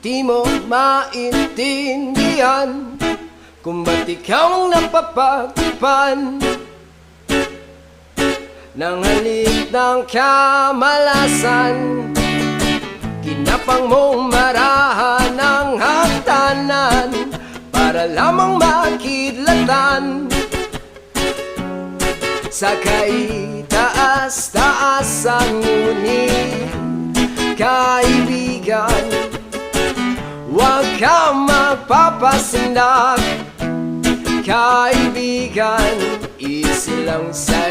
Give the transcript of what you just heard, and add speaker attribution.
Speaker 1: Di mo maintindihan kung ba't ikaw ang napapagpan ng halik ng kamalasan. Kinapang mong marahan ng hagdanan para lamang makidlatan sa kaitaas-taasan. Ngunit kaibigan, huwag ka magpapasindak. Kaibigan, isilang sa